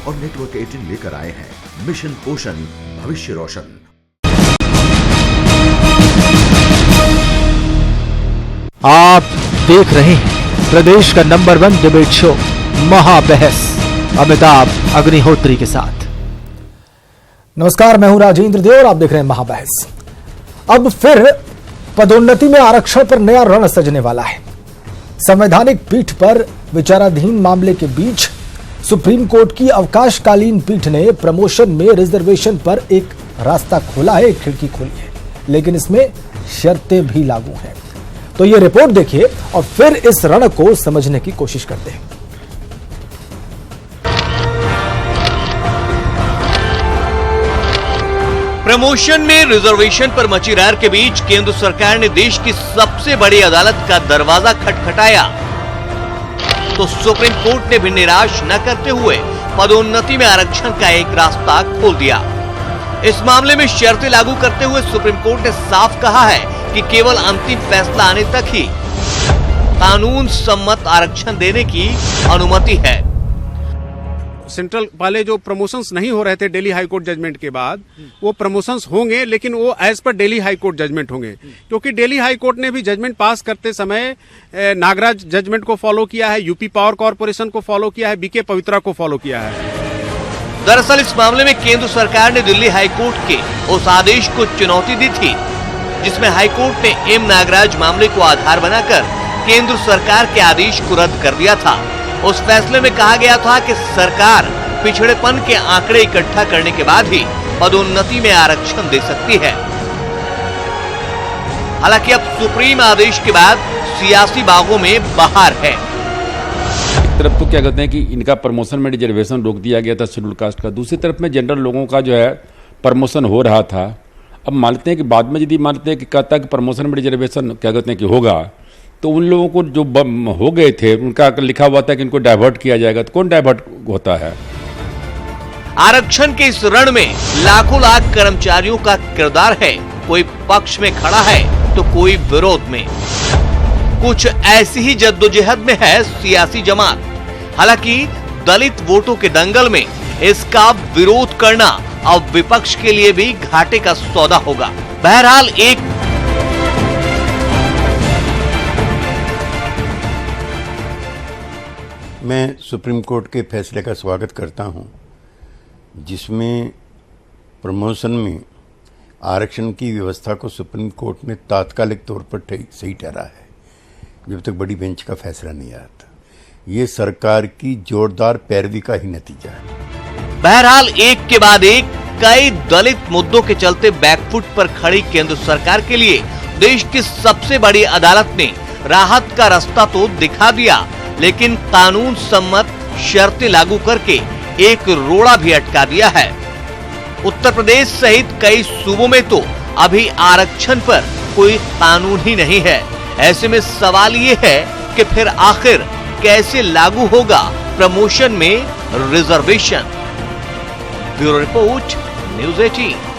और नेटवर्क 18 लेकर आए हैं मिशन पोषण, भविष्य रोशन। आप देख रहे हैं प्रदेश का number 1 debate show Mahabahas, Amitabh Agnihotri के साथ। नमस्कार, मैं हूं राजेंद्र देव और आप देख रहे हैं महाबहस। अब फिर पदोन्नति में आरक्षण पर नया रण सजने वाला है। संवैधानिक पीठ पर विचाराधीन मामले के बीच सुप्रीम कोर्ट की अवकाशकालीन पीठ ने प्रमोशन में रिजर्वेशन पर एक रास्ता खोला है, एक खिड़की खोली है, लेकिन इसमें शर्तें भी लागू हैं। तो ये रिपोर्ट देखिए और फिर इस रण को समझने की कोशिश करते हैं। प्रमोशन में रिजर्वेशन पर मची रहर के बीच केंद्र सरकार ने देश की सबसे बड़ी अदालत का दरवाजा खटखटाया तो सुप्रीम कोर्ट ने भी निराश न करते हुए पदोन्नति में आरक्षण का एक रास्ता खोल दिया। इस मामले में शर्तें लागू करते हुए सुप्रीम कोर्ट ने साफ कहा है कि केवल अंतिम फैसला आने तक ही कानून सम्मत आरक्षण देने की अनुमति है। सेंट्रल पहले जो प्रमोशंस नहीं हो रहे थे दिल्ली हाई कोर्ट जजमेंट के बाद, वो प्रमोशंस होंगे, लेकिन वो as per Delhi high court judgement होंगे, क्योंकि दिल्ली हाई कोर्ट ने भी जजमेंट पास करते समय नागराज जजमेंट को फॉलो किया है, यूपी पावर कॉर्पोरेशन को फॉलो किया है, बीके पवित्रा को फॉलो किया है। दरअसल इस मामले में केंद्र सरकार ने दिल्ली हाई कोर्ट के उस आदेश को चुनौती दी थी जिसमें हाई कोर्ट ने एम नागराज मामले को आधार बनाकर केंद्र सरकार के आदेश को रद्द कर दिया था। उस फैसले में कहा गया था कि सरकार पिछड़ेपन के आंकड़े इकट्ठा करने के बाद ही पदोन्नति में आरक्षण दे सकती है। हालांकि अब सुप्रीम आदेश के बाद सियासी बागों में बहार है। एक तरफ तो क्या कहते हैं कि इनका प्रमोशन में रिजर्वेशन रोक दिया गया था शेड्यूल कास्ट का, दूसरी तरफ में जनरल लोगों का जो है प्रमोशन हो रहा था। अब मानते हैं कि बाद में यदि मानते हैं कि कहता है कि प्रमोशन में रिजर्वेशन क्या कहते हैं कि होगा, तो उन लोगों को जो हो गए थे उनका लिखा हुआ था कि इनको डाइवर्ट किया जाएगा, तो कौन डाइवर्ट होता है? आरक्षण के इस रण में लाखों लाख कर्मचारियों का किरदार है। कोई पक्ष में खड़ा है तो कोई विरोध में। कुछ ऐसी ही जद्दोजहद में है सियासी जमात। हालांकि दलित वोटों के दंगल में इसका विरोध करना अब विपक्ष के लिए भी घाटे का सौदा होगा। बहरहाल एक मैं सुप्रीम कोर्ट के फैसले का स्वागत करता हूं, जिसमें प्रमोशन में आरक्षण की व्यवस्था को सुप्रीम कोर्ट ने तात्कालिक तौर पर सही ठहरा है, जब तक बड़ी बेंच का फैसला नहीं आता। ये सरकार की जोरदार पैरवी का ही नतीजा है। बहरहाल एक के बाद एक कई दलित मुद्दों के चलते बैकफुट पर खड़ी केंद्र सरकार के लिए देश की सबसे बड़ी अदालत ने राहत का रास्ता तो दिखा दिया, लेकिन कानून सम्मत शर्तें लागू करके एक रोड़ा भी अटका दिया है। उत्तर प्रदेश सहित कई सूबों में तो अभी आरक्षण पर कोई कानून ही नहीं है। ऐसे में सवाल ये है कि फिर आखिर कैसे लागू होगा प्रमोशन में रिजर्वेशन। Bureau report, news 18।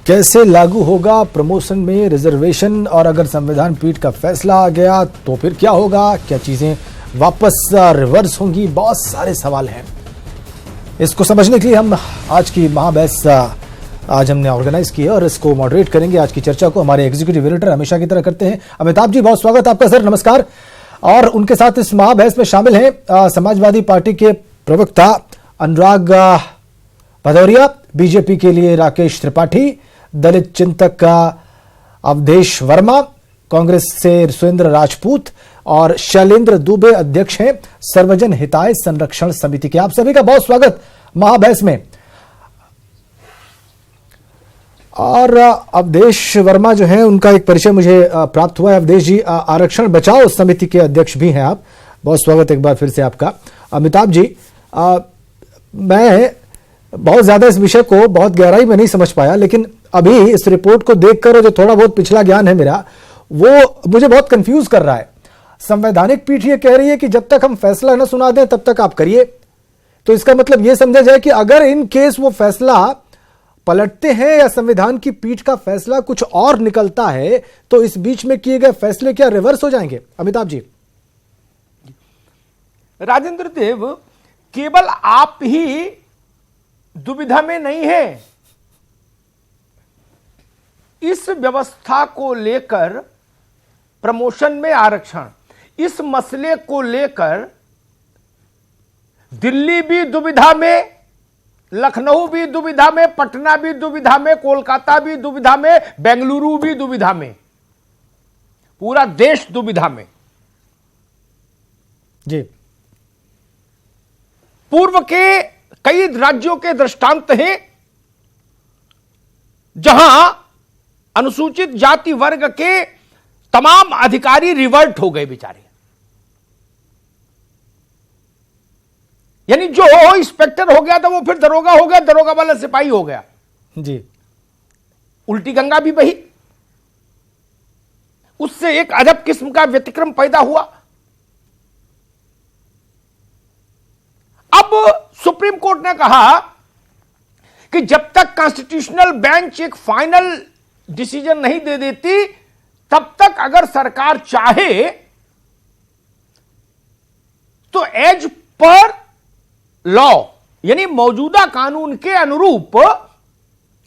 कैसे लागू होगा प्रमोशन में रिजर्वेशन, और अगर संविधान पीठ का फैसला आ गया तो फिर क्या होगा? क्या चीजें वापस रिवर्स होंगी? बहुत सारे सवाल हैं। इसको समझने के लिए हम आज की महाबहस आज हमने ऑर्गेनाइज की है और इसको मॉडरेट करेंगे। आज की चर्चा को हमारे एग्जीक्यूटिव एडिटर हमेशा की तरह करते हैं अमिताभ जी। बहुत स्वागत आपका सर, नमस्कार। और उनके साथ इस महाबहस में शामिल हैं समाजवादी पार्टी के प्रवक्ता अनुराग भदौरिया, बीजेपी के लिए राकेश त्रिपाठी, दलित चिंतक अवधेश वर्मा, कांग्रेस से सुरेंद्र राजपूत और शैलेंद्र दुबे अध्यक्ष हैं सर्वजन हिताय संरक्षण समिति के। आप सभी का बहुत स्वागत महाबहस में। और अवधेश वर्मा जो है, उनका एक परिचय मुझे प्राप्त हुआ है। अवधेश जी आरक्षण बचाओ समिति के अध्यक्ष भी हैं आप। बहुत स्वागत एक बार फिर से आपका। अमिताभ जी, मैं बहुत ज्यादा इस विषय को बहुत गहराई में नहीं समझ पाया, लेकिन अभी इस रिपोर्ट को देखकर जो थोड़ा बहुत पिछला ज्ञान है मेरा, वो मुझे बहुत कंफ्यूज कर रहा है। संवैधानिक पीठ ये कह रही है कि जब तक हम फैसला न सुना दें तब तक आप करिए। तो इसका मतलब यह समझा जाए कि अगर इन केस वो फैसला पलटते हैं या संविधान की पीठ का फैसला कुछ और निकलता है तो इस बीच में किए गए फैसले क्या रिवर्स हो जाएंगे? अमिताभ जी। राजेंद्र देव, केवल आप ही दुविधा में नहीं है। इस व्यवस्था को लेकर, प्रमोशन में आरक्षण, इस मसले को लेकर दिल्ली भी दुविधा में, लखनऊ भी दुविधा में, पटना भी दुविधा में, कोलकाता भी दुविधा में, बेंगलुरु भी दुविधा में, पूरा देश दुविधा में। जी, पूर्व के कई राज्यों के दृष्टांत हैं जहां अनुसूचित जाति वर्ग के तमाम अधिकारी रिवर्ट हो गए बेचारे। यानी जो इंस्पेक्टर हो गया था वो फिर दरोगा हो गया, दरोगा वाला सिपाही हो गया। जी, उल्टी गंगा भी बही, उससे एक अजब किस्म का व्यतिक्रम पैदा हुआ। अब सुप्रीम कोर्ट ने कहा कि जब तक कॉन्स्टिट्यूशनल बेंच एक फाइनल डिसीजन नहीं दे देती, तब तक अगर सरकार चाहे तो एज पर लॉ, यानी मौजूदा कानून के अनुरूप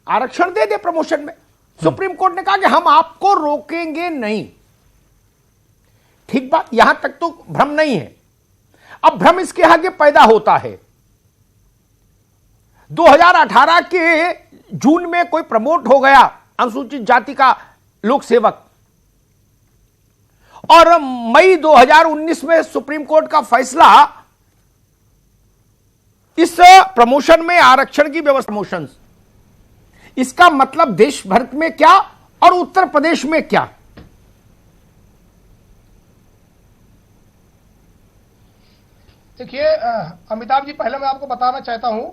आरक्षण दे दे प्रमोशन में। सुप्रीम कोर्ट ने कहा कि हम आपको रोकेंगे नहीं। ठीक बात, यहां तक तो भ्रम नहीं है। अब भ्रम इसके आगे पैदा होता है। 2018 के जून में कोई प्रमोट हो गया अनुसूचित जाति का लोक सेवक, और मई 2019 में सुप्रीम कोर्ट का फैसला इस प्रमोशन में आरक्षण की व्यवस्था, प्रमोशन, इसका मतलब देश भर में क्या और उत्तर प्रदेश में क्या? देखिए अमिताभ जी, पहले मैं आपको बताना चाहता हूं,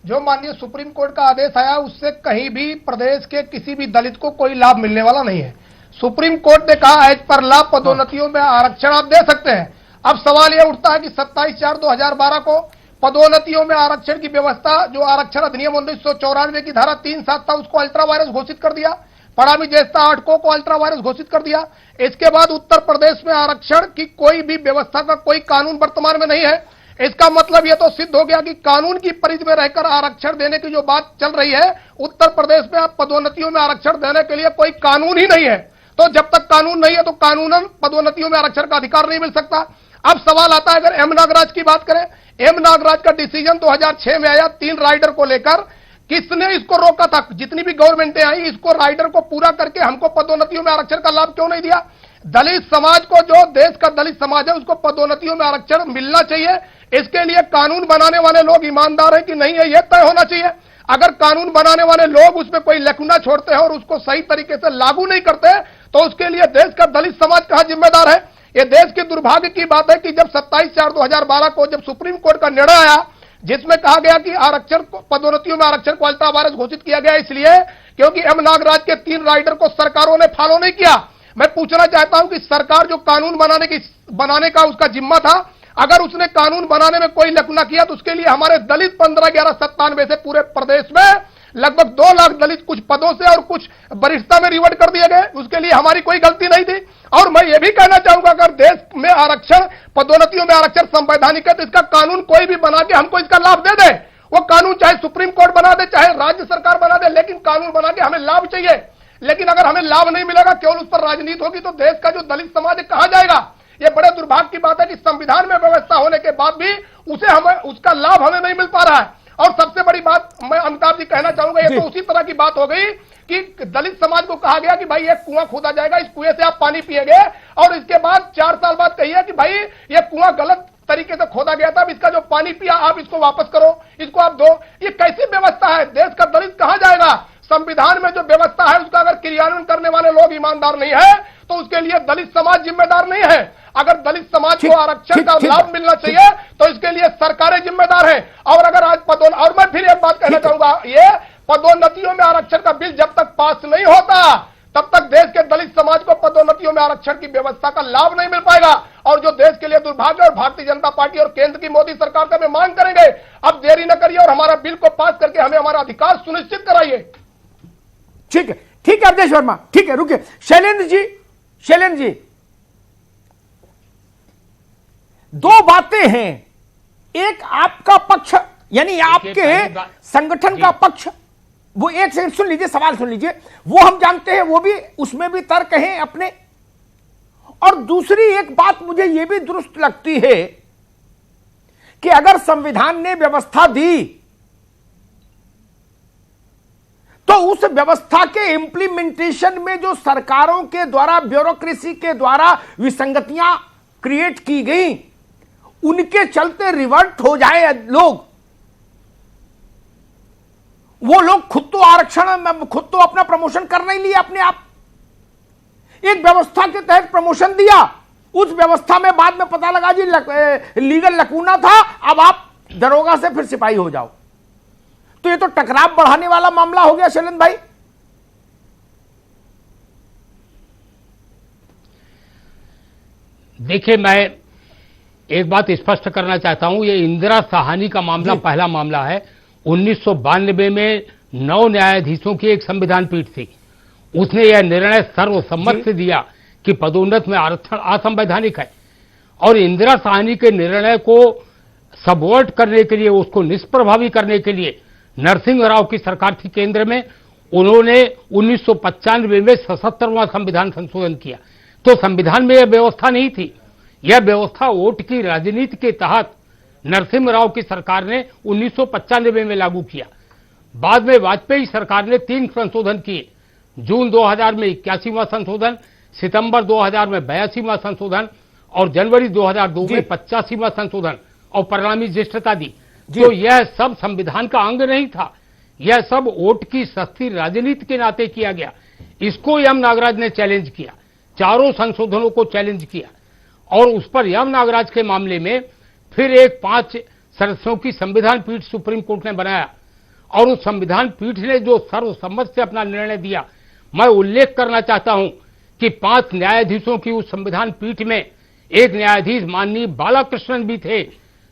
जो माननीय सुप्रीम कोर्ट का आदेश आया उससे कहीं भी प्रदेश के किसी भी दलित को कोई लाभ मिलने वाला नहीं है। सुप्रीम कोर्ट ने कहा एज पर लाभ पदोन्नतियों में आरक्षण आप दे सकते हैं। अब सवाल यह उठता है कि 27/4/2012 को पदोन्नतियों में आरक्षण की व्यवस्था, जो आरक्षण अधिनियम 1994 की धारा 3(7) था, उसको अल्ट्रा वायरस घोषित कर दिया। पड़ामी ज्येष्ठा 8 को अल्ट्रा वायरस घोषित कर दिया। इसके बाद उत्तर प्रदेश में आरक्षण की कोई भी व्यवस्था का कोई कानून वर्तमान में नहीं है। इसका मतलब यह तो सिद्ध हो गया कि कानून की परिधि में रहकर आरक्षण देने की जो बात चल रही है, उत्तर प्रदेश में आप पदोन्नतियों में आरक्षण देने के लिए कोई कानून ही नहीं है। तो जब तक कानून नहीं है तो कानूनन पदोन्नतियों में आरक्षण का अधिकार नहीं मिल सकता। अब सवाल आता है, अगर एम नागराज की बात करें, एम नागराज का डिसीजन 2006 में आया 3 राइडर को लेकर। किसने इसको रोका था? जितनी भी गवर्नमेंटें आई, इसको राइडर को पूरा करके हमको पदोन्नतियों में आरक्षण का लाभ क्यों नहीं दिया? दलित समाज को, जो देश का दलित समाज है, उसको पदोन्नतियों में आरक्षण मिलना चाहिए। इसके लिए कानून बनाने वाले लोग ईमानदार हैं कि नहीं है, यह तय होना चाहिए। अगर कानून बनाने वाले लोग उसमें कोई लकुना छोड़ते हैं और उसको सही तरीके से लागू नहीं करते, तो उसके लिए देश का दलित समाज कहां जिम्मेदार है? यह देश के दुर्भाग्य की बात है कि जब 27/4/2012 को जब सुप्रीम कोर्ट का निर्णय आया, जिसमें कहा गया कि आरक्षण को, पदोन्नतियों में आरक्षण को अल्ट्रा वायरस घोषित किया गया, इसलिए क्योंकि एम नागराज के 3 राइडर को सरकारों ने फॉलो नहीं किया। मैं पूछना चाहता हूं कि सरकार जो कानून बनाने का उसका जिम्मा था, अगर उसने कानून बनाने में कोई लकुना किया तो उसके लिए हमारे दलित 15/11/97 से पूरे प्रदेश में लगभग 2 लाख दलित कुछ पदों से और कुछ वरिष्ठता में रिवर्ट कर दिए गए। उसके लिए हमारी कोई गलती नहीं थी। और मैं ये भी कहना चाहूंगा, अगर देश में आरक्षण, पदोन्नतियों में आरक्षण संवैधानिक है, तो इसका कानून कोई भी बना के हमको इसका लाभ दे दे। वो कानून चाहे सुप्रीम कोर्ट बना दे, चाहे राज्य सरकार बना दे, लेकिन कानून बना के हमें लाभ चाहिए। लेकिन अगर हमें लाभ नहीं मिलेगा, केवल उस पर राजनीति होगी, तो देश का जो दलित समाज है कहां जाएगा? ये बड़े दुर्भाग्य की बात है कि संविधान में व्यवस्था होने के बाद भी उसका लाभ हमें नहीं मिल पा रहा है। और सबसे बड़ी बात मैं अमिताभ जी कहना चाहूंगा, ये तो उसी तरह की बात हो गई कि दलित समाज को कहा गया कि भाई एक कुआं खोदा जाएगा, इस कुएं से आप पानी पिएंगे, और इसके बाद 4 साल बाद कहिए कि भाई ये कुआं गलत तरीके से खोदा गया था, अब इसका जो पानी पिया आप इसको वापस करो, इसको आप दो। ये कैसी व्यवस्था है? देश का दलित कहां जाएगा? संविधान में जो व्यवस्था है उसका अगर क्रियान्वयन करने वाले लोग ईमानदार नहीं है, तो उसके लिए दलित समाज जिम्मेदार नहीं है। अगर दलित समाज को आरक्षण का लाभ मिलना चाहिए तो इसके लिए सरकारें जिम्मेदार हैं। और अगर आज और मैं फिर एक बात कहना चाहूंगा, ये पदोन्नतियों में आरक्षण का बिल जब तक पास नहीं होता, तब तक देश के दलित समाज को पदोन्नतियों में आरक्षण की व्यवस्था का लाभ नहीं मिल पाएगा। और जो देश के लिए दुर्भाग्य, और भारतीय जनता पार्टी और केंद्र की मोदी सरकार से हमें मांग करेंगे, अब देरी न करिए और हमारा बिल को पास करके हमें हमारा अधिकार सुनिश्चित कराइए। ठीक है, ठीक है अवधेश वर्मा, ठीक है, रुकिए। शैलेंद्र जी, 2 बातें हैं एक आपका पक्ष यानी आपके संगठन का पक्ष, वो एक सेकंड सुन लीजिए, सवाल सुन लीजिए, वो हम जानते हैं, वो भी उसमें भी तर्क हैं अपने। और दूसरी एक बात मुझे यह भी दुरुस्त लगती है कि अगर संविधान ने व्यवस्था दी तो उस व्यवस्था के इंप्लीमेंटेशन में जो सरकारों के द्वारा, ब्यूरोक्रेसी के द्वारा विसंगतियां क्रिएट की गई, उनके चलते रिवर्ट हो जाए लोग, वो लोग खुद तो आरक्षण, खुद तो अपना प्रमोशन कर नहीं लिया अपने आप, एक व्यवस्था के तहत प्रमोशन दिया, उस व्यवस्था में बाद में पता लगा जी लीगल लकूना था, अब आप दरोगा से फिर सिपाही हो जाओ। तो ये तो टकराव बढ़ाने वाला मामला हो गया शैलेंद्र भाई। देखिए, मैं एक बात स्पष्ट करना चाहता हूं, ये इंदिरा साहनी का मामला पहला मामला है। 1992 में 9 न्यायाधीशों की एक संविधान पीठ थी, उसने यह निर्णय सर्वसम्मत से दिया कि पदोन्नत में आरक्षण असंवैधानिक है, और इंदिरा साहनी के निर्णय को सबवर्ट करने के लिए, उसको निष्प्रभावी करने के लिए नरसिंह राव की सरकार थी केंद्र में, उन्होंने 1995 में 77वां संविधान संशोधन किया। तो संविधान में यह व्यवस्था नहीं थी, यह व्यवस्था वोट की राजनीति के तहत नरसिंह राव की सरकार ने 1995 में लागू किया। बाद में वाजपेयी सरकार ने 3 संशोधन किए, जून 2000 में 81वां संशोधन, सितंबर 2000 में 82वां संशोधन और जनवरी 2002 में 85वां संशोधन, और परिणामी ज्येष्ठता दी। तो यह सब संविधान का अंग नहीं था, यह सब वोट की सस्ती राजनीति के नाते किया गया। इसको यम नागराज ने चैलेंज किया, चारों संशोधनों को चैलेंज किया, और उस पर यम नागराज के मामले में फिर एक 5 सदस्यों की संविधान पीठ सुप्रीम कोर्ट ने बनाया, और उस संविधान पीठ ने जो सर्वसम्मत से अपना निर्णय दिया, मैं उल्लेख करना चाहता हूं कि 5 न्यायाधीशों की उस संविधान पीठ में एक न्यायाधीश माननीय बालाकृष्णन भी थे,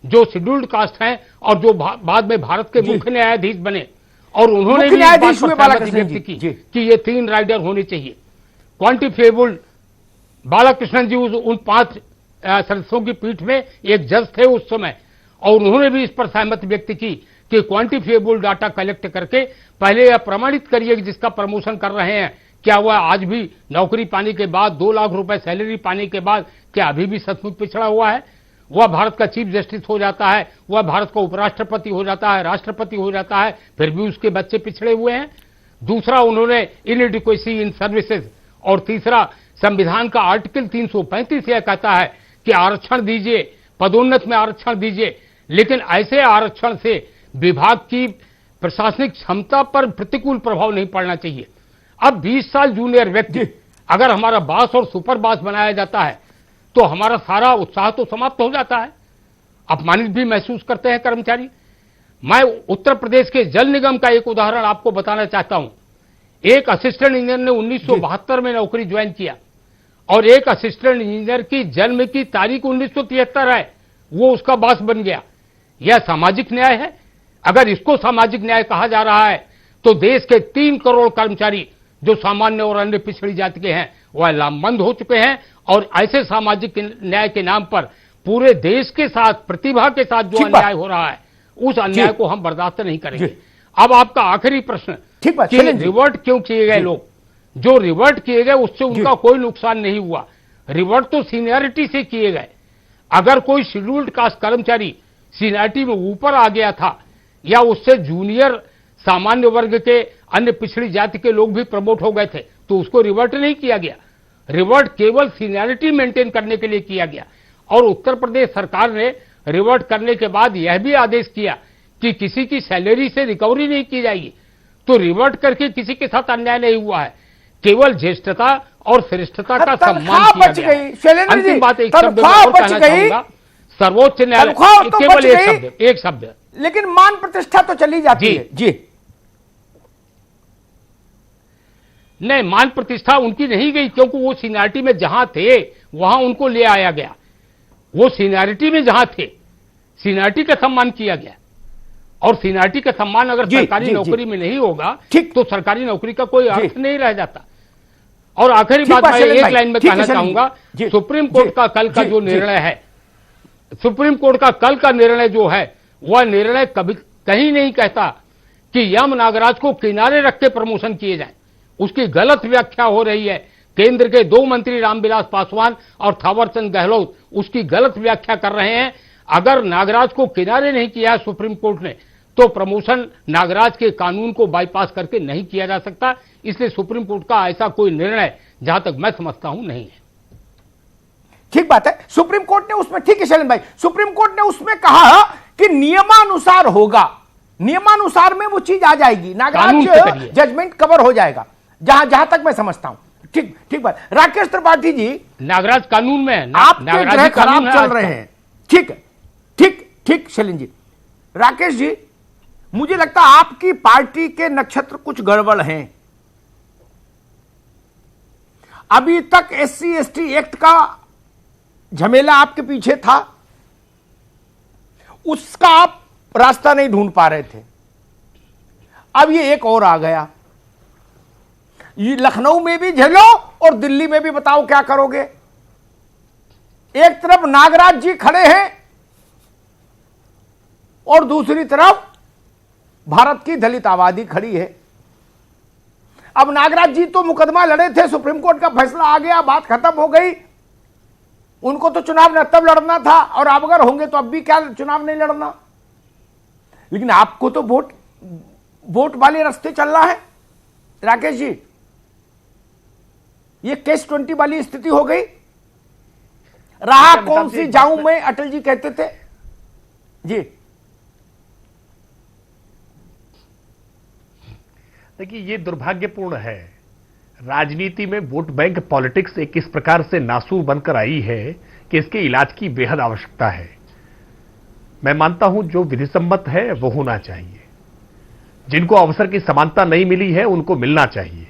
जो शेड्यूल्ड कास्ट हैं और जो बाद में भारत के मुख्य न्यायाधीश बने, और उन्होंने भी न्यायाधीश व्यक्त की कि ये 3 राइडर होने चाहिए। क्वांटिफिएबल बालाकृष्णन जी उन 5 सदस्यों की पीठ में एक जज थे उस समय, और उन्होंने भी इस पर सहमति व्यक्त की कि क्वांटिफिएबल डाटा कलेक्ट करके पहले यह प्रमाणित करिए कि जिसका प्रमोशन कर रहे हैं, क्या वह आज भी नौकरी पाने के बाद, 2 लाख रुपए सैलरी पाने के बाद, क्या अभी भी सचमुच पिछड़ा हुआ है? वह भारत का चीफ जस्टिस हो जाता है, वह भारत का उपराष्ट्रपति हो जाता है, राष्ट्रपति हो जाता है, फिर भी उसके बच्चे पिछड़े हुए हैं। दूसरा, उन्होंने इनएडिक्वेसी इन सर्विसेज, और तीसरा, संविधान का आर्टिकल 335 यह कहता है कि आरक्षण दीजिए, पदोन्नत में आरक्षण दीजिए, लेकिन ऐसे आरक्षण से विभाग की प्रशासनिक क्षमता पर प्रतिकूल प्रभाव नहीं पड़ना चाहिए। अब 20 साल जूनियर व्यक्ति अगर हमारा बॉस और सुपर बॉस बनाया जाता है तो हमारा सारा उत्साह तो समाप्त हो जाता है, अपमानित भी महसूस करते हैं कर्मचारी। मैं उत्तर प्रदेश के जल निगम का एक उदाहरण आपको बताना चाहता हूं। एक असिस्टेंट इंजीनियर ने 1972 में नौकरी ज्वाइन किया, और एक असिस्टेंट इंजीनियर की जन्म की तारीख 1973 है, वो उसका बॉस बन गया। यह सामाजिक न्याय है? अगर इसको सामाजिक न्याय कहा जा रहा है तो देश के 3 करोड़ कर्मचारी जो सामान्य और अन्य पिछड़ी जाति के हैं वह लामबंद हो चुके हैं, और ऐसे सामाजिक न्याय के नाम पर पूरे देश के साथ, प्रतिभा के साथ जो अन्याय हो रहा है, उस अन्याय को हम बर्दाश्त नहीं करेंगे। अब आपका आखिरी प्रश्न कि रिवर्ट क्यों किए गए लोग? जो रिवर्ट किए गए उससे उनका कोई नुकसान नहीं हुआ, रिवर्ट तो सीनियरिटी से किए गए। अगर कोई शेड्यूल्ड कास्ट कर्मचारी सीनियरिटी में ऊपर आ गया था, या उससे जूनियर सामान्य वर्ग के अन्य पिछड़ी जाति के लोग भी प्रमोट हो गए थे, तो उसको रिवर्ट नहीं किया गया। रिवर्ट केवल सीनियरिटी मेंटेन करने के लिए किया गया। और उत्तर प्रदेश सरकार ने रिवर्ट करने के बाद यह भी आदेश किया कि किसी की सैलरी से रिकवरी नहीं की जाएगी। तो रिवर्ट करके किसी के साथ अन्याय नहीं हुआ है, केवल ज्येष्ठता और श्रेष्ठता का सम्मान किया गया। अंतिम बात एक शब्द में और कहना चाहूंगा, सर्वोच्च न्यायालय केवल एक शब्द, लेकिन मान प्रतिष्ठा तो चली जाती है जी। नहीं, मान प्रतिष्ठा उनकी नहीं गई, क्योंकि वो सीनियरिटी में जहां थे वहां उनको ले आया गया। वो सीनियरिटी में जहां थे, सीनियरिटी का सम्मान किया गया, और सीनियरिटी का सम्मान अगर सरकारी नौकरी में नहीं होगा तो सरकारी नौकरी का कोई अर्थ नहीं रह जाता। और आखिरी बात मैं एक लाइन में कहना चाहूंगा, सुप्रीम कोर्ट का कल का जो निर्णय है, सुप्रीम कोर्ट का कल का निर्णय जो है वह निर्णय कभी कहीं नहीं कहता कि यम नागराज को किनारे रख के प्रमोशन किए जाए। उसकी गलत व्याख्या हो रही है। केंद्र के 2 मंत्री रामविलास पासवान और थावरचंद गहलोत उसकी गलत व्याख्या कर रहे हैं। अगर नागराज को किनारे नहीं किया है सुप्रीम कोर्ट ने तो प्रमोशन नागराज के कानून को बाईपास करके नहीं किया जा सकता। इसलिए सुप्रीम कोर्ट का ऐसा कोई निर्णय जहां तक मैं समझता हूं नहीं है। ठीक बात है, सुप्रीम कोर्ट ने उसमें, ठीक है शैलेंद्र भाई, सुप्रीम कोर्ट ने उसमें कहा कि नियमानुसार होगा, नियमानुसार में वो चीज आ जाएगी, नागराज जजमेंट कवर हो जाएगा, जहां तक मैं समझता हूं। ठीक बात। राकेश त्रिपाठी जी, नागराज कानून में आपके ग्रह खराब चल रहे हैं, ठीक है, ठीक शैलेंद्र जी। राकेश जी, मुझे लगता है आपकी पार्टी के नक्षत्र कुछ गड़बड़ हैं। अभी तक SC/ST एक्ट का झमेला आपके पीछे था, उसका आप रास्ता नहीं ढूंढ पा रहे थे। अब ये एक और आ गया, ये लखनऊ में भी झेलो और दिल्ली में भी बताओ क्या करोगे। एक तरफ नागराज जी खड़े हैं और दूसरी तरफ भारत की दलित आबादी खड़ी है। अब नागराज जी तो मुकदमा लड़े थे, सुप्रीम कोर्ट का फैसला आ गया, बात खत्म हो गई। उनको तो चुनाव न तब लड़ना था, और अब अगर होंगे तो अब भी क्या चुनाव नहीं लड़ना। लेकिन आपको तो वोट वाले रास्ते चल रहा है। राकेश जी, ये केस 20 वाली स्थिति हो गई। रहा कौन सी जाऊं मैं, अटल जी कहते थे जी। देखिए, ये दुर्भाग्यपूर्ण है, राजनीति में वोट बैंक पॉलिटिक्स एक इस प्रकार से नासूर बनकर आई है कि इसके इलाज की बेहद आवश्यकता है। मैं मानता हूं जो विधिसम्मत है वो होना चाहिए, जिनको अवसर की समानता नहीं मिली है उनको मिलना चाहिए,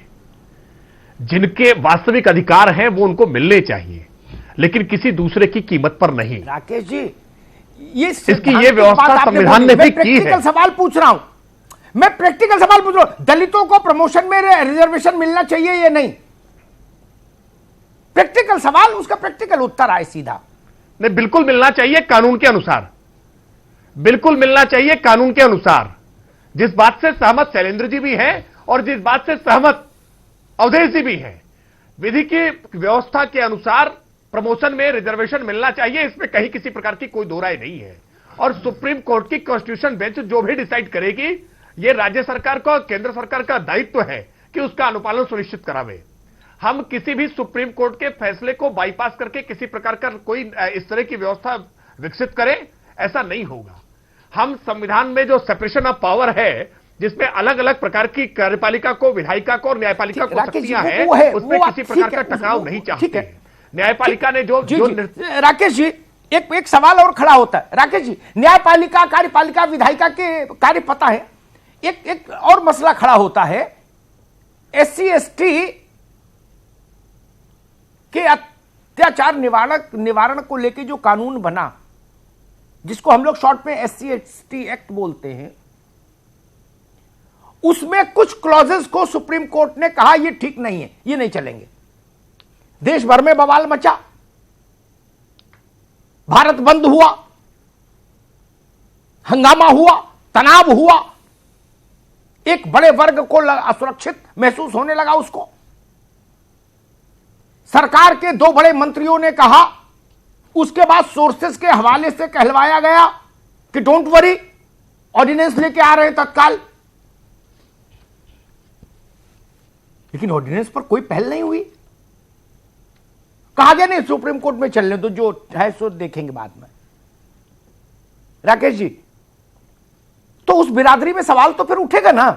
जिनके वास्तविक अधिकार हैं वो उनको मिलने चाहिए, लेकिन किसी दूसरे की कीमत पर नहीं। राकेश जी, ये इसकी ये व्यवस्था संविधान ने भी की है। सवाल पूछ रहा हूं मैं, प्रैक्टिकल सवाल पूछ रहा हूं, दलितों को प्रमोशन में रिजर्वेशन मिलना चाहिए या नहीं? प्रैक्टिकल सवाल, उसका प्रैक्टिकल उत्तर आए सीधा। नहीं, बिल्कुल मिलना चाहिए कानून के अनुसार, बिल्कुल मिलना चाहिए कानून के अनुसार। जिस बात से सहमत शैलेंद्र जी भी हैं और जिस बात से सहमत अवधेश जी भी हैं, विधि की व्यवस्था के अनुसार प्रमोशन में रिजर्वेशन मिलना चाहिए, इसमें कहीं किसी प्रकार की कोई दो राय नहीं है। और सुप्रीम कोर्ट की कॉन्स्टिट्यूशन बेंच जो भी डिसाइड करेगी, ये राज्य सरकार का, केंद्र सरकार का दायित्व है कि उसका अनुपालन सुनिश्चित करावे। हम किसी भी सुप्रीम कोर्ट के फैसले को बाईपास करके किसी प्रकार का कोई इस तरह की व्यवस्था विकसित करें, ऐसा नहीं होगा। हम संविधान में जो सेपरेशन ऑफ पावर है, जिसमें अलग अलग प्रकार की कार्यपालिका को, विधायिका को और न्यायपालिका को शक्तियां हैं, उसमें किसी प्रकार का टकराव नहीं चाहते। न्यायपालिका ने जो राकेश जी, एक सवाल और खड़ा होता है। राकेश जी, न्यायपालिका, कार्यपालिका, विधायिका के कार्य पता है, एक और मसला खड़ा होता है। SC/ST के अत्याचार निवारण को लेकर जो कानून बना, जिसको हम लोग शॉर्ट में SC/ST एक्ट बोलते हैं, उसमें कुछ क्लॉजेस को सुप्रीम कोर्ट ने कहा ये ठीक नहीं है, ये नहीं चलेंगे। देश भर में बवाल मचा, भारत बंद हुआ, हंगामा हुआ, तनाव हुआ, एक बड़े वर्ग को असुरक्षित महसूस होने लगा। उसको सरकार के 2 बड़े मंत्रियों ने कहा, उसके बाद सोर्सेस के हवाले से कहलवाया गया कि डोंट वरी, ऑर्डिनेंस लेके आ रहे हैं तत्काल। लेकिन ऑर्डिनेंस पर कोई पहल नहीं हुई। कहा गया नहीं, सुप्रीम कोर्ट में चलने दो, जो है सो देखेंगे बाद में। राकेश जी, तो उस बिरादरी में सवाल तो फिर उठेगा ना।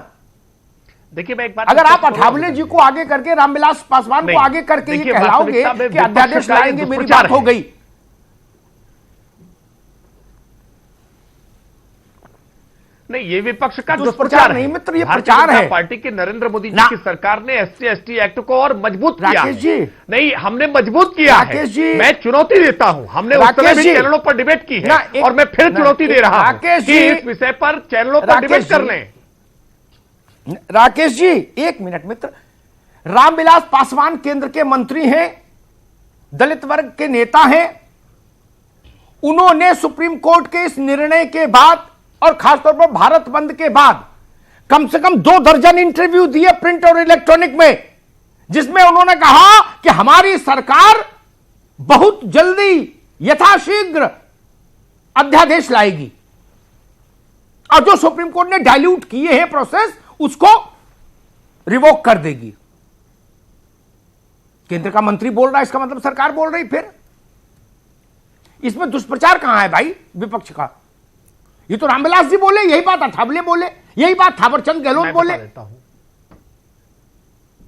देखिए, मैं एक बात, अगर आप अठावले जी को आगे करके, रामविलास पासवान को आगे करके ये कहलाओगे कि अध्यादेश लाएंगे, मेरी बात हो गई। नहीं, ये विपक्ष का दुष्प्रचार नहीं मित्र, ये प्रचार है। पार्टी के नरेंद्र मोदी जी की सरकार ने SC/ST एक्ट को और मजबूत किया है। नहीं, हमने मजबूत किया है। मैं चुनौती देता हूं, हमने उस समय भी चैनलों पर डिबेट की है और मैं फिर चुनौती दे रहा हूं कि इस विषय पर चैनलों पर डिबेट कर लें। राकेश जी, एक मिनट मित्र, रामविलास पासवान केंद्र के मंत्री हैं, दलित वर्ग के नेता हैं, उन्होंने सुप्रीम कोर्ट के इस निर्णय के बाद और खासतौर पर भारत बंद के बाद कम से कम 2 दर्जन इंटरव्यू दिए प्रिंट और इलेक्ट्रॉनिक में, जिसमें उन्होंने कहा कि हमारी सरकार बहुत जल्दी यथाशीघ्र अध्यादेश लाएगी और जो सुप्रीम कोर्ट ने डाइल्यूट किए हैं प्रोसेस उसको रिवोक कर देगी। केंद्र का मंत्री बोल रहा है, इसका मतलब सरकार बोल रही। फिर इसमें दुष्प्रचार कहां है भाई विपक्ष का? ये तो रामविलास जी बोले, यही बात अठावले बोले, यही बात थावरचंद गहलोत बोले।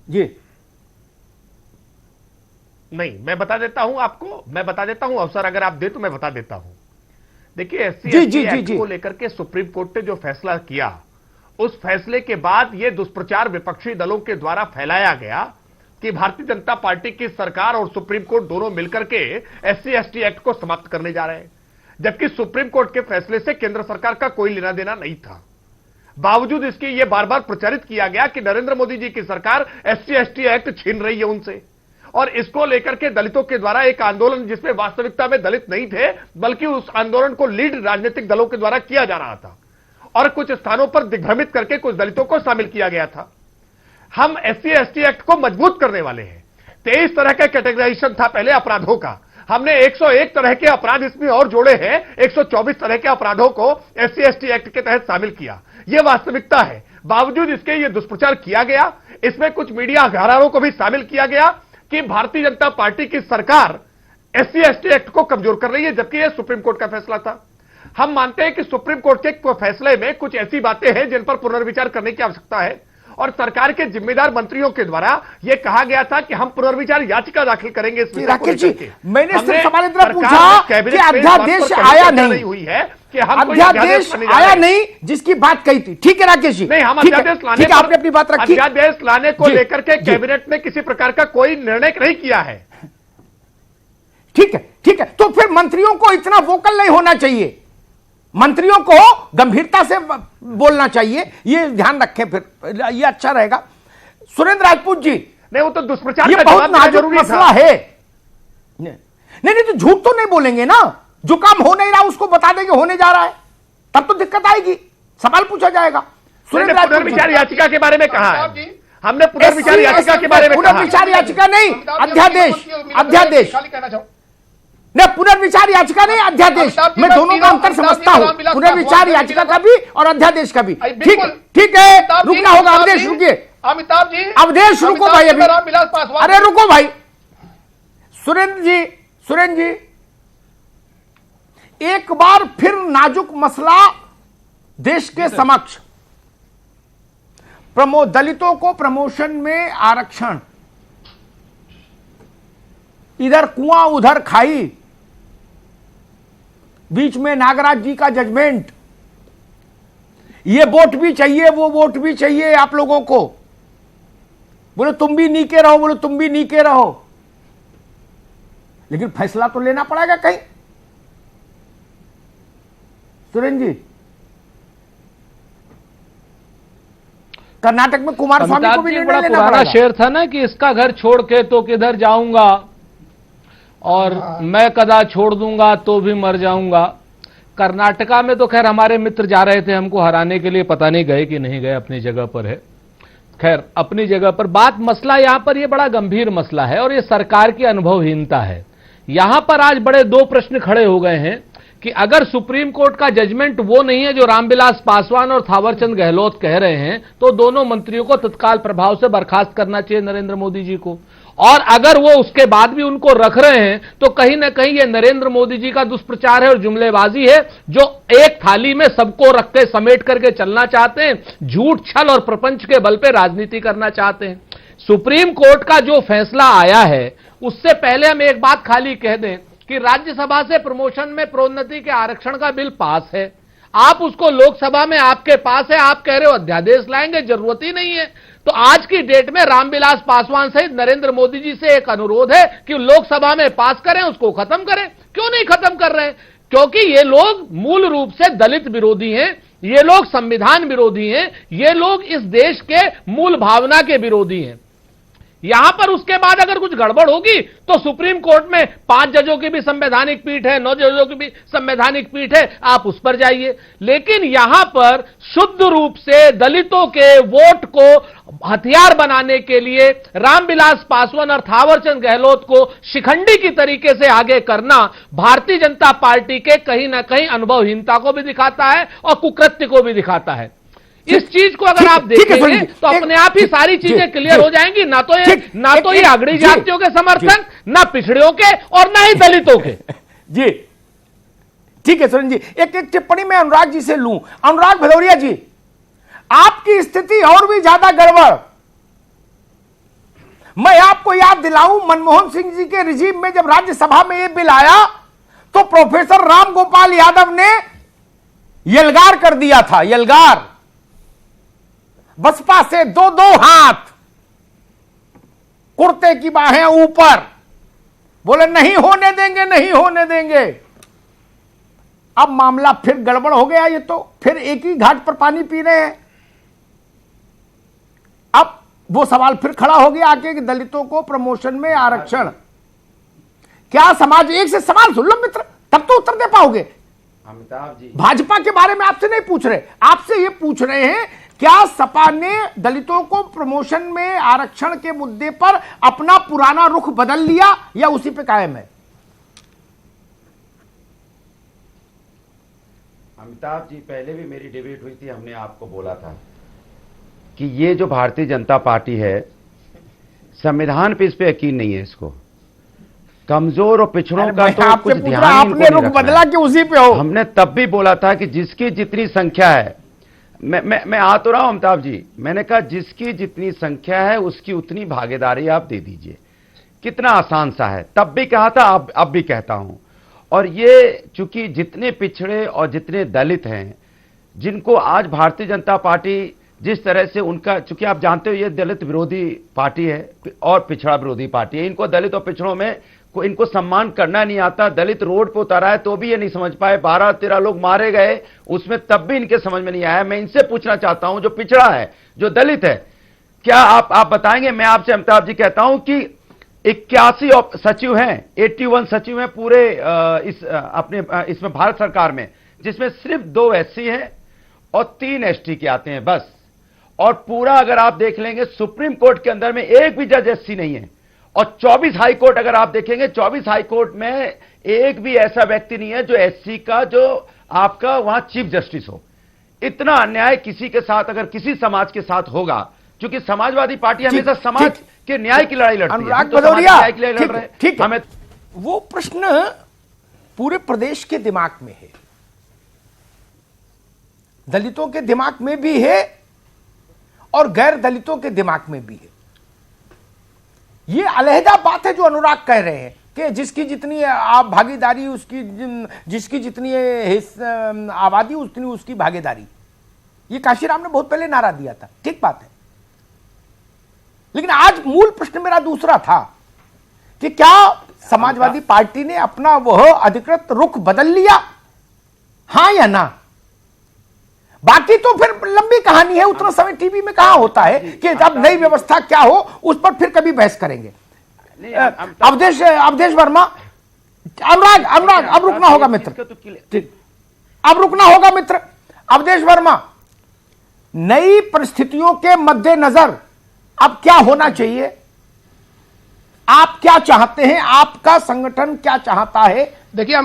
जी नहीं, मैं बता देता हूं आपको, मैं बता देता हूं, अवसर अगर आप दे तो मैं बता देता हूं। देखिए, एससी एक्ट को लेकर के सुप्रीम कोर्ट ने जो फैसला किया, उस फैसले के बाद यह दुष्प्रचार विपक्षी दलों के द्वारा फैलाया गया कि भारतीय जनता पार्टी की सरकार और सुप्रीम कोर्ट दोनों मिलकर के एससी एक्ट को समाप्त करने जा रहे हैं, जबकि सुप्रीम कोर्ट के फैसले से केंद्र सरकार का कोई लेना देना नहीं था। बावजूद इसके यह बार बार प्रचारित किया गया कि नरेंद्र मोदी जी की सरकार एससी एक्ट छीन रही है उनसे, और इसको लेकर के दलितों के द्वारा एक आंदोलन, जिसमें वास्तविकता में दलित नहीं थे बल्कि उस आंदोलन को लीड राजनीतिक दलों के द्वारा किया जा रहा था और कुछ स्थानों पर दिग्भ्रमित करके कुछ दलितों को शामिल किया गया था। हम एससी एक्ट को मजबूत करने वाले हैं। 23 तरह का कैटेगराइजेशन था पहले अपराधों का, हमने 101 तरह के अपराध इसमें और जोड़े हैं, 124 तरह के अपराधों को एससी एक्ट के तहत शामिल किया। यह वास्तविकता है। बावजूद इसके यह दुष्प्रचार किया गया, इसमें कुछ मीडिया घरानों को भी शामिल किया गया कि भारतीय जनता पार्टी की सरकार एससी एक्ट को कमजोर कर रही है, जबकि यह सुप्रीम कोर्ट का फैसला था। हम मानते हैं कि सुप्रीम कोर्ट के फैसले में कुछ ऐसी बातें हैं जिन पर पुनर्विचार करने की आवश्यकता है, और सरकार के जिम्मेदार मंत्रियों के द्वारा यह कहा गया था कि हम पुनर्विचार याचिका दाखिल करेंगे इस विषय को लेकर के। मैंने सिर्फ सवाल इतना पूछा कि अध्यादेश आया नहीं हुई है कि हम अध्यादेश आया नहीं जिसकी बात कही थी। ठीक है राकेश जी, नहीं, हम अध्यादेश लाने, आपने अपनी बात रखी, अध्यादेश लाने को लेकर के कैबिनेट ने किसी प्रकार का कोई निर्णय नहीं किया है। ठीक है, ठीक है, तो फिर मंत्रियों को इतना वोकल नहीं होना चाहिए, मंत्रियों को गंभीरता से बोलना चाहिए, ये ध्यान रखें, फिर ये अच्छा रहेगा। सुरेंद्र राजपूत जी, नहीं वो तो दुष्प्रचार ये बहुत नाजुक मसला है। नहीं तो झूठ तो नहीं बोलेंगे ना, जो काम हो नहीं रहा उसको बता देंगे होने जा रहा है, तब तो दिक्कत आएगी, सवाल पूछा जाएगा। सुरेंद्र पुनर्विचार याचिका के बारे में कहा है, हमने पुनर्विचार याचिका के बारे में कहा, पुनर्विचार याचिका नहीं, अध्यादेश, अध्यादेश नहीं, पुनर्विचार याचिका नहीं, अध्यादेश। मैं दोनों का अंतर समझता हूं, पुनर्विचार याचिका का भी और अध्यादेश का भी। ठीक है, रुकना होगा। अवधेश रुकिए, अमिताभ जी, अवधेश रुको भाई, अभी अरे रुको भाई। सुरेंद्र जी, एक बार फिर नाजुक मसला देश के समक्ष, दलितों को प्रमोशन में आरक्षण, इधर कुआं उधर खाई, बीच में नागराज जी का जजमेंट, ये वोट भी चाहिए वो वोट भी चाहिए आप लोगों को, बोले तुम भी नीके रहो, बोले तुम भी नीके रहो, लेकिन फैसला तो लेना पड़ेगा कहीं। सुरेंद्र जी, कर्नाटक में कुमारस्वामी को भी निर्णय लेना पुराना शेर था ना कि इसका घर छोड़ के तो किधर जाऊंगा और मैं कदा छोड़ दूंगा तो भी मर जाऊंगा। कर्नाटका में तो खैर हमारे मित्र जा रहे थे हमको हराने के लिए, पता नहीं गए कि नहीं गए, अपनी जगह पर है। खैर अपनी जगह पर बात, मसला यहां पर यह बड़ा गंभीर मसला है और यह सरकार की अनुभवहीनता है। यहां पर आज बड़े 2 प्रश्न खड़े हो गए हैं कि अगर सुप्रीम कोर्ट का जजमेंट वो नहीं है जो रामविलास पासवान और थावरचंद गहलोत कह रहे हैं, तो दोनों मंत्रियों को तत्काल प्रभाव से बर्खास्त करना चाहिए नरेंद्र मोदी जी को। और अगर वो उसके बाद भी उनको रख रहे हैं तो कहीं ना कहीं ये नरेंद्र मोदी जी का दुष्प्रचार है और जुमलेबाजी है, जो एक थाली में सबको रख के समेट करके चलना चाहते हैं, झूठ छल और प्रपंच के बल पे राजनीति करना चाहते हैं। सुप्रीम कोर्ट का जो फैसला आया है, उससे पहले हम एक बात खाली कह दें कि राज्यसभा से प्रमोशन में प्रोन्नति के आरक्षण का बिल पास है, आप उसको लोकसभा में आपके पास है, आप कह रहे हो अध्यादेश लाएंगे, जरूरत ही नहीं है। तो आज की डेट में रामविलास पासवान सहित नरेंद्र मोदी जी से एक अनुरोध है कि लोकसभा में पास करें, उसको खत्म करें। क्यों नहीं खत्म कर रहे हैं? क्योंकि ये लोग मूल रूप से दलित विरोधी हैं, ये लोग संविधान विरोधी हैं, ये लोग इस देश के मूल भावना के विरोधी हैं। यहां पर उसके बाद अगर कुछ गड़बड़ होगी तो सुप्रीम कोर्ट में 5 जजों की भी संवैधानिक पीठ है, 9 जजों की भी संवैधानिक पीठ है, आप उस पर जाइए। लेकिन यहां पर शुद्ध रूप से दलितों के वोट को हथियार बनाने के लिए रामविलास पासवान और थावरचंद गहलोत को शिखंडी की तरीके से आगे करना भारतीय जनता पार्टी के कहीं ना कहीं अनुभवहीनता को भी दिखाता है और कुकृत्य को भी दिखाता है। इस चीज को अगर आप देखेंगे तो अपने आप ही सारी चीजें क्लियर हो जाएंगी। ना तो ये अग्रणी जातियों के समर्थन, ना पिछड़ियों के, और ना ही दलितों के। जी ठीक है सुरेंद्र जी, एक टिप्पणी मैं अनुराग जी से लूं। अनुराग भदौरिया जी, आपकी स्थिति और भी ज्यादा गड़बड़। मैं आपको याद दिलाऊं, मनमोहन सिंह जी के रिजीम में जब राज्यसभा में यह बिल आया तो प्रोफेसर राम गोपाल यादव ने यलगार कर दिया था। यलगार, बसपा से दो हाथ, कुर्ते की बाहें ऊपर, बोले नहीं होने देंगे, नहीं होने देंगे। अब मामला फिर गड़बड़ हो गया। ये तो फिर एक ही घाट पर पानी पी रहे हैं। अब वो सवाल फिर खड़ा हो गया आके कि दलितों को प्रमोशन में आरक्षण, क्या समाज, एक से सवाल सुन लो मित्र, तब तो उत्तर दे पाओगे। अमिताभ जी, भाजपा के बारे में आपसे नहीं पूछ रहे, आपसे ये पूछ रहे हैं क्या सपा ने दलितों को प्रमोशन में आरक्षण के मुद्दे पर अपना पुराना रुख बदल लिया या उसी पे कायम है? अमिताभ जी, पहले भी मेरी डिबेट हुई थी, हमने आपको बोला था कि ये जो भारतीय जनता पार्टी है, संविधान पे इस पे यकीन नहीं है, इसको कमजोर और पिछड़ों का तो कुछ ध्यान ही आपने रुख बदला कि उसी पे हो। हमने तब भी बोला था कि जिसकी जितनी संख्या है, मैं आ तो रहा हूं अमिताभ जी, मैंने कहा जिसकी जितनी संख्या है उसकी उतनी भागीदारी आप दे दीजिए। कितना आसान सा है, तब भी कहा था, अब भी कहता हूं। और ये चूंकि जितने पिछड़े और जितने दलित हैं, जिनको आज भारतीय जनता पार्टी जिस तरह से उनका, चूंकि आप जानते हो ये दलित विरोधी पार्टी है और पिछड़ा विरोधी पार्टी है, इनको दलित और पिछड़ों में इनको सम्मान करना नहीं आता। दलित रोड पे उतारा है तो भी ये नहीं समझ पाए, 12-13 लोग मारे गए उसमें, तब भी इनके समझ में नहीं आया। मैं इनसे पूछना चाहता हूं, जो पिछड़ा है, जो दलित है, क्या आप बताएंगे? मैं आपसे अमिताभ जी कहता हूं कि 81 सचिव हैं, 81 सचिव हैं पूरे इसमें भारत सरकार में, जिसमें सिर्फ 2 SC हैं और 3 ST के आते हैं बस। और पूरा अगर आप देख लेंगे सुप्रीम कोर्ट के अंदर में एक भी जज SC नहीं है। और 24 हाई कोर्ट अगर आप देखेंगे, 24 हाई कोर्ट में एक भी ऐसा व्यक्ति नहीं है जो SC का, जो आपका वहां चीफ जस्टिस हो। इतना अन्याय किसी के साथ, अगर किसी समाज के साथ होगा, क्योंकि समाजवादी पार्टी हमेशा समाज के न्याय की लड़ाई लड़ती है, तो न्याय की लड़ाई लड़ रहे हैं। ठीक, हमें वो प्रश्न पूरे प्रदेश के दिमाग में है, दलितों के दिमाग में भी है और गैर दलितों के दिमाग में भी है। ये अलहदा बात है जो अनुराग कह रहे हैं कि जिसकी जितनी आप भागीदारी, उसकी जिसकी जितनी आबादी उतनी उसकी भागीदारी। ये काशीराम ने बहुत पहले नारा दिया था, ठीक बात है। लेकिन आज मूल प्रश्न मेरा दूसरा था कि क्या समाजवादी पार्टी ने अपना वह अधिकृत रुख बदल लिया, हां या ना? बाकी तो फिर लंबी कहानी है, उतना समय टीवी में कहां होता है कि अब नई व्यवस्था क्या हो, उस पर फिर कभी बहस करेंगे। अवधेश वर्मा, अनुराग अब रुकना होगा मित्र, ठीक, अब रुकना होगा मित्र। अवधेश वर्मा, नई परिस्थितियों के मद्देनजर अब क्या होना चाहिए? आप क्या चाहते हैं? आपका संगठन क्या चाहता है? देखिए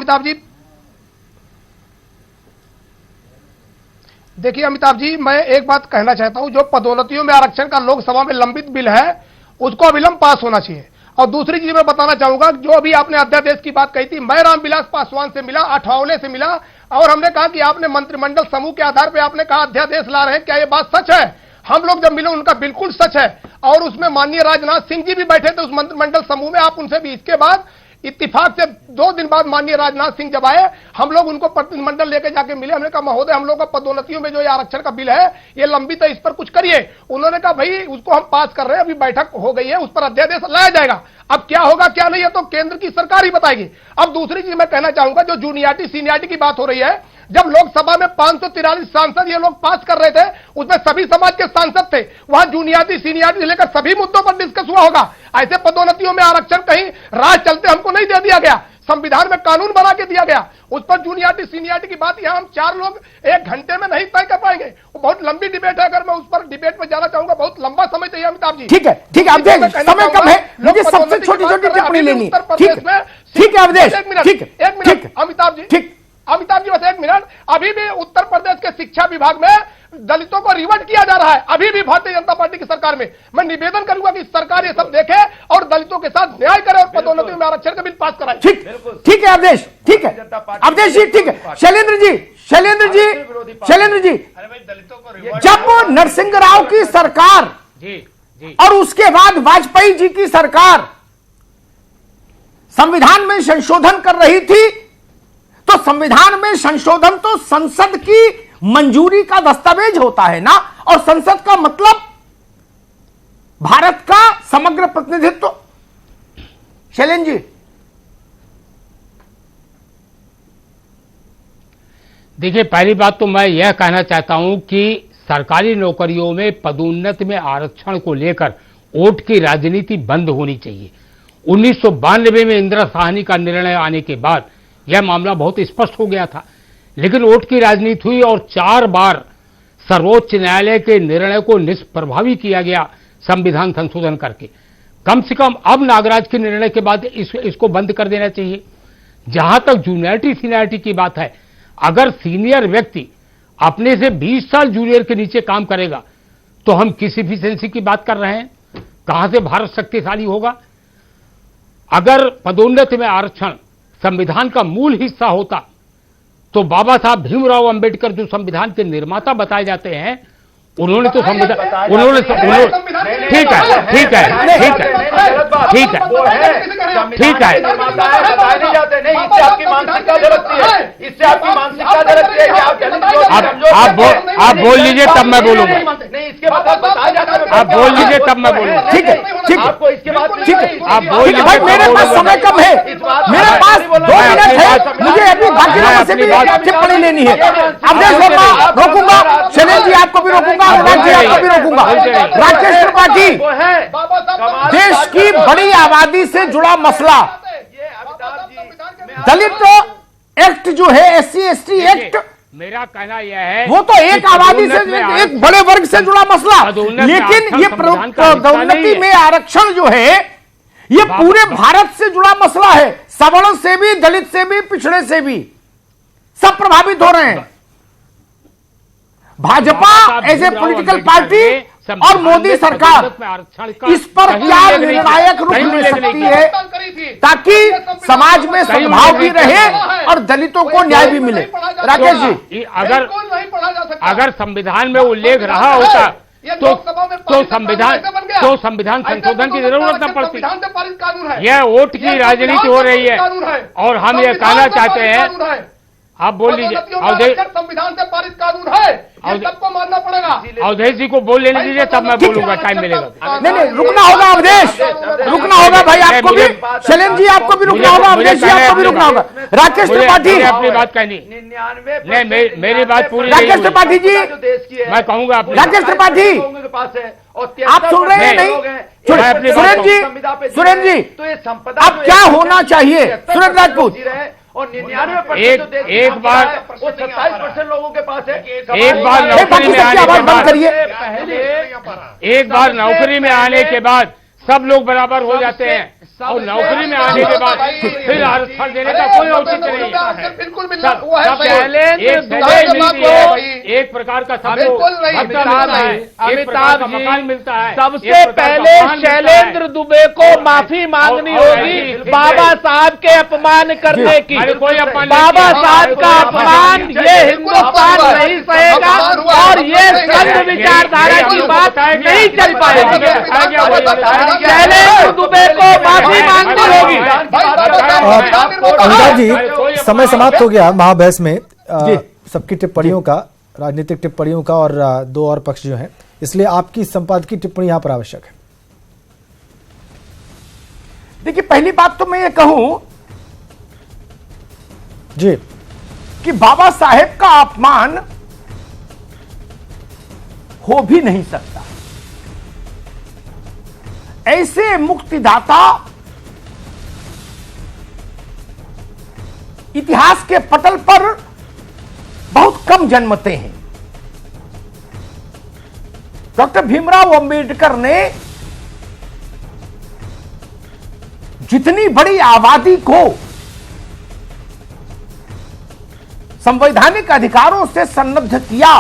अमिताभ जी, मैं एक बात कहना चाहता हूं, जो पदोन्नतियों में आरक्षण का लोकसभा में लंबित बिल है उसको अविलंब पास होना चाहिए। और दूसरी चीज मैं बताना चाहूंगा, जो अभी आपने अध्यादेश की बात कही थी, मैं रामविलास पासवान से मिला, आठवले से मिला, और हमने कहा कि आपने मंत्रिमंडल समूह के आधार पर आपने कहा अध्यादेश ला रहे हैं, क्या यह बात सच है? हम लोग जब मिले उनका बिल्कुल सच है। और उसमें माननीय राजनाथ सिंह जी भी बैठे थे उस मंत्रिमंडल समूह में, आप उनसे भी। इसके बाद इत्तेफाक से 2 दिन बाद माननीय राजनाथ सिंह जब आए, हम लोग उनको प्रतिनिधिमंडल लेकर जाके मिले। हमने कहा महोदय, हम लोग का पदोन्नतियों में जो ये आरक्षण का बिल है ये लंबित है, इस पर कुछ करिए। उन्होंने कहा भाई उसको हम पास कर रहे हैं, अभी बैठक हो गई है, उस पर अध्यादेश लाया जाएगा। अब क्या होगा क्या नहीं है तो केंद्र की सरकार ही बताएगी। अब दूसरी चीज मैं कहना चाहूंगा, जो जूनियरिटी सीनियरिटी की बात हो रही है, जब लोकसभा में 543 सांसद ये लोग पास कर रहे थे, उसमें सभी समाज के सांसद थे, वहां जूनियरिटी सीनियरिटी लेकर सभी मुद्दों पर डिस्कस हुआ होगा। ऐसे पदोन्नतियों में आरक्षण कहीं राह चलते हमको नहीं दे दिया गया, संविधान में कानून बना के दिया गया। उस पर जूनियरिटी सीनियरिटी की बात यहां हम 4 लोग 1 घंटे में नहीं तय कर पाएंगे, वो बहुत लंबी डिबेट है। अगर मैं उस पर डिबेट में जाना चाहूंगा, बहुत लंबा समय चाहिए अमिताभ जी। ठीक है, ठीक है अवधेश, समय कम है, मुझे सबसे छोटी छोटी टिप्पणी लेनी है। ठीक है अवधेश, ठीक है, एक मिनट अमिताभ जी, ठीक अमिताभ जी बस 1 मिनट। अभी भी उत्तर प्रदेश के शिक्षा विभाग में दलितों को रिवर्ट किया जा रहा है, अभी भी भारतीय जनता पार्टी की सरकार में। मैं निवेदन करूंगा कि सरकार ये सब देखे और दलितों के साथ न्याय करे और पदोन्नति में आरक्षण का बिल पास कराए। ठीक, ठीक है अवधेश, ठीक है अवधेश जी, ठीक है। शैलेंद्र जी, शैलेंद्र जी, शैलेंद्र जी, जब नरसिंह राव की सरकार और उसके बाद वाजपेयी जी की सरकार संविधान में संशोधन कर रही थी, तो संविधान में संशोधन तो संसद की मंजूरी का दस्तावेज होता है ना, और संसद का मतलब भारत का समग्र प्रतिनिधित्व। शैलेंद्र जी, देखिए, पहली बात तो मैं यह कहना चाहता हूं कि सरकारी नौकरियों में पदोन्नति में आरक्षण को लेकर वोट की राजनीति बंद होनी चाहिए। 1992 में इंदिरा साहनी का निर्णय आने के बाद यह मामला बहुत स्पष्ट हो गया था, लेकिन वोट की राजनीति हुई और 4 बार सर्वोच्च न्यायालय के निर्णय को निष्प्रभावी किया गया संविधान संशोधन करके। कम से कम अब नागराज के निर्णय के बाद इसको बंद कर देना चाहिए। जहां तक जूनियरिटी सीनियरिटी की बात है, अगर सीनियर व्यक्ति अपने से 20 साल जूनियर के नीचे काम करेगा तो हम किस इफिशिएंसी की बात कर रहे हैं? कहां से भारत शक्तिशाली होगा? अगर पदोन्नति में आरक्षण संविधान का मूल हिस्सा होता तो बाबा साहब भीमराव अंबेडकर जो संविधान के निर्माता बताए जाते हैं, उन्होंने तो संविधान उन्होंने ठीक है, ठीक है, ठीक है, ठीक है, ठीक है। इससे आपकी मानसिकता झलकती है, इससे आपकी मानसिकता झलकती है कि आप बोल लीजिए तब मैं बोलूंगा। नहीं, इसके बाद बताया जाता है, आप बोल लीजिए तब मैं बोलूंगा। ठीक है, ठीक है, आपको इसके बाद ठीक है, आप बोल लीजिए। भाई मेरे पास समय कम है, मेरे पास 2 मिनट है, मुझे अभी बाकी लोगों से भी टिप्पणी लेनी है। अवधेश वर्मा रोकूंगा, शैलेंद्र जी आपको भी रोकूंगा, अनुराग जी आपको भी रोकूंगा। राकेश त्रिपाठी, देश की बड़ी आबादी से जुड़ा मसला दलित एक्ट जो है, SC ST एक्ट, मेरा कहना यह है वो तो एक आबादी से, एक बड़े वर्ग से जुड़ा मसला, लेकिन ये पदोन्नति में आरक्षण जो है ये पूरे भारत से जुड़ा मसला है। सवर्ण से भी, दलित से भी, पिछड़े से भी, सब प्रभावित हो रहे हैं। Bhajpa as a political party और मोदी सरकार इस पर क्या निर्णायक रुख ले सकती है ताकि समाज में सद्भाव भी रहे और दलितों को न्याय भी मिले? राकेश जी, अगर संविधान में उल्लेख रहा होता तो संविधान संशोधन की जरूरत न पड़ती। यह वोट की राजनीति हो रही है और हम यह कहना चाहते हैं। आप बोल लीजिए। संविधान से पारित कानून है, सबको मानना पड़ेगा। अवधेश जी को बोल लेने दीजिए, तब मैं बोलूंगा, टाइम मिलेगा। नहीं, रुकना होगा अवधेश, रुकना होगा भाई, आपको भी, शैलेंद्र जी आपको भी रुकना होगा, अवधेश जी आपको भी रुकना होगा। राकेश त्रिपाठी, अपनी बात कहनी नहीं, मेरी बात पूरी। राकेश त्रिपाठी जी, मैं कहूंगा। राकेश त्रिपाठी, आप सुन रहे हैं नहीं? सुरेंद्र जी, अब क्या होना चाहिए? सुरेंद्र राजपूत, और 99% एक बार वो 27% लोगों के पास है। एक बार नौकरी में आने के बाद, एक बार नौकरी में आने के बाद सब लोग बराबर हो जाते हैं और नौकरी में आने के बाद फिर आरक्षण देने का कोई औचित्य नहीं है। बिल्कुल एक प्रकार का अमिताभ जी, मकान मिलता है। सबसे पहले शैलेंद्र दुबे को माफी मांगनी होगी बाबा साहब के अपमान करने की। बाबा साहब का अपमान ये हिंदुस्तान नहीं सहेगा और ये संघ विचारधारा की बात नहीं चल पाएगी। शैलेंद्र दुबे को माफी मांगनी होगी। अनुराग जी, समय समाप्त हो गया महाबहस में सबकी टिप्पणियों का, राजनीतिक टिप्पणियों का, और 2 और पक्ष जो हैं, इसलिए आपकी संपादकीय टिप्पणी यहां पर आवश्यक है। देखिए, पहली बात तो मैं ये कहूं जी कि बाबा साहेब का अपमान हो भी नहीं सकता। ऐसे मुक्तिदाता इतिहास के पटल पर बहुत कम जन्मते हैं। डॉक्टर भीमराव अंबेडकर ने जितनी बड़ी आबादी को संवैधानिक अधिकारों से सन्नद्ध किया,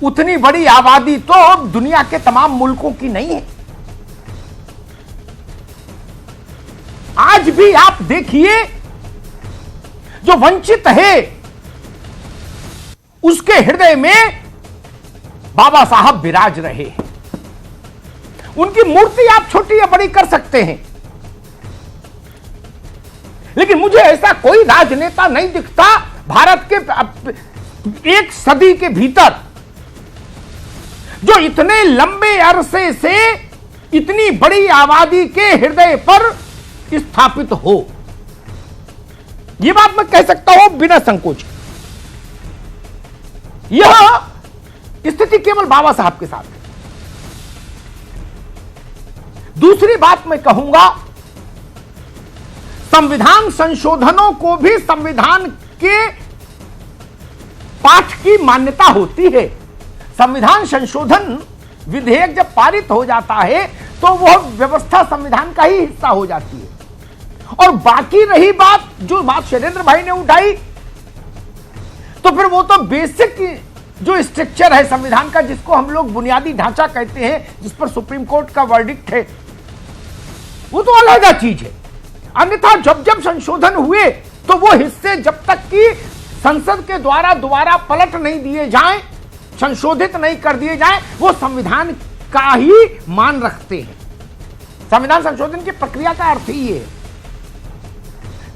उतनी बड़ी आबादी तो दुनिया के तमाम मुल्कों की नहीं है। आज भी आप देखिए, जो वंचित है उसके हृदय में बाबा साहब विराज रहे हैं। उनकी मूर्ति आप छोटी या बड़ी कर सकते हैं, लेकिन मुझे ऐसा कोई राजनेता नहीं दिखता भारत के एक सदी के भीतर जो इतने लंबे अरसे से इतनी बड़ी आबादी के हृदय पर स्थापित हो। यह बात मैं कह सकता हूं बिना संकोच। यह स्थिति केवल बाबा साहब के साथ है। दूसरी बात मैं कहूंगा, संविधान संशोधनों को भी संविधान के पाठ की मान्यता होती है। संविधान संशोधन विधेयक जब पारित हो जाता है तो वह व्यवस्था संविधान का ही हिस्सा हो जाती है। और बाकी रही बात, जो बात शैलेंद्र भाई ने उठाई, तो फिर वो तो बेसिक जो स्ट्रक्चर है संविधान का, जिसको हम लोग बुनियादी ढांचा कहते हैं, जिस पर सुप्रीम कोर्ट का वर्डिक्ट है, वो तो अलग चीज है। अन्यथा जब जब संशोधन हुए तो वो हिस्से जब तक कि संसद के द्वारा दोबारा पलट नहीं दिए जाएं, संशोधित नहीं कर दिए जाएं, वो संविधान का ही मान रखते हैं। संविधान संशोधन की प्रक्रिया का अर्थ ही है।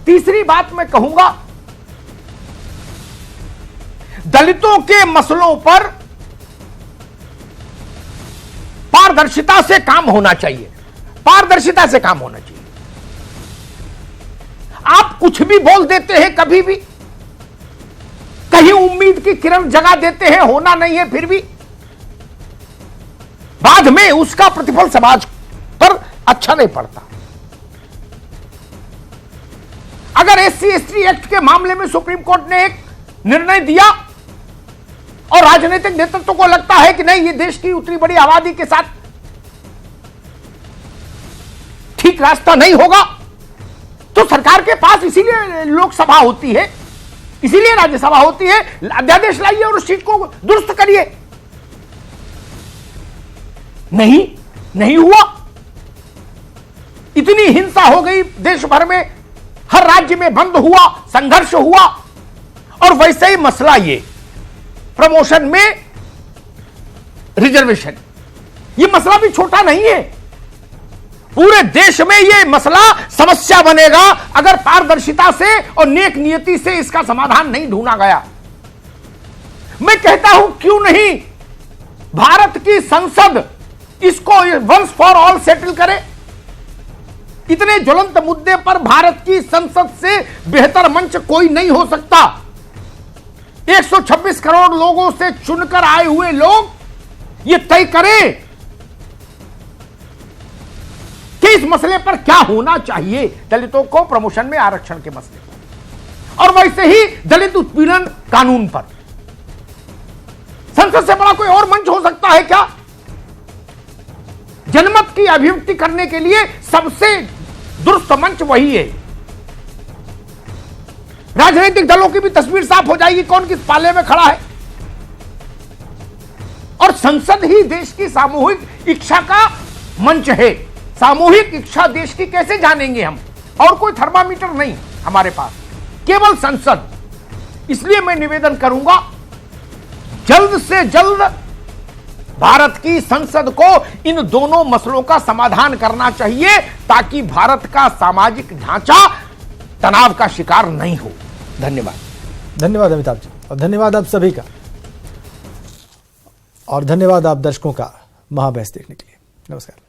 तीसरी बात मैं कहूंगा, दलितों के मसलों पर पारदर्शिता से काम होना चाहिए। पारदर्शिता से काम होना चाहिए। आप कुछ भी बोल देते हैं, कभी भी कहीं उम्मीद की किरण जगा देते हैं, होना नहीं है, फिर भी बाद में उसका प्रतिफल समाज पर अच्छा नहीं पड़ता। अगर एससी एसटी एक्ट के मामले में सुप्रीम कोर्ट ने एक निर्णय दिया और राजनीतिक नेतृत्व को लगता है कि नहीं, ये देश की उतनी बड़ी आबादी के साथ ठीक रास्ता नहीं होगा, तो सरकार के पास इसीलिए लोकसभा होती है, इसीलिए राज्यसभा होती है, अध्यादेश लाइए और उस चीज को दुरुस्त करिए। नहीं हुआ। इतनी हिंसा हो गई देश भर में, हर राज्य में बंद हुआ, संघर्ष हुआ। और वैसे ही मसला ये प्रमोशन में रिजर्वेशन, ये मसला भी छोटा नहीं है। पूरे देश में ये मसला समस्या बनेगा अगर पारदर्शिता से और नेक नियति से इसका समाधान नहीं ढूंढा गया। मैं कहता हूं, क्यों नहीं भारत की संसद इसको वंस फॉर ऑल सेटल करे। इतने ज्वलंत मुद्दे पर भारत की संसद से बेहतर मंच कोई नहीं हो सकता। 126 करोड़ लोगों से चुनकर आए हुए लोग ये तय करें कि इस मसले पर क्या होना चाहिए, दलितों को प्रमोशन में आरक्षण के मसले पर, और वैसे ही दलित उत्पीड़न कानून पर। संसद से बड़ा कोई और मंच हो सकता है क्या? जनमत की अभिव्यक्ति करने के लिए सबसे दुरुस्त मंच वही है। राजनीतिक दलों की भी तस्वीर साफ हो जाएगी कौन किस पाले में खड़ा है। और संसद ही देश की सामूहिक इच्छा का मंच है। सामूहिक इच्छा देश की कैसे जानेंगे हम? और कोई थर्मामीटर नहीं हमारे पास, केवल संसद। इसलिए मैं निवेदन करूंगा, जल्द से जल्द भारत की संसद को इन दोनों मसलों का समाधान करना चाहिए, ताकि भारत का सामाजिक ढांचा तनाव का शिकार नहीं हो। धन्यवाद। धन्यवाद अमिताभ जी, और धन्यवाद आप सभी का, और धन्यवाद आप दर्शकों का महाबहस देखने के लिए। नमस्कार।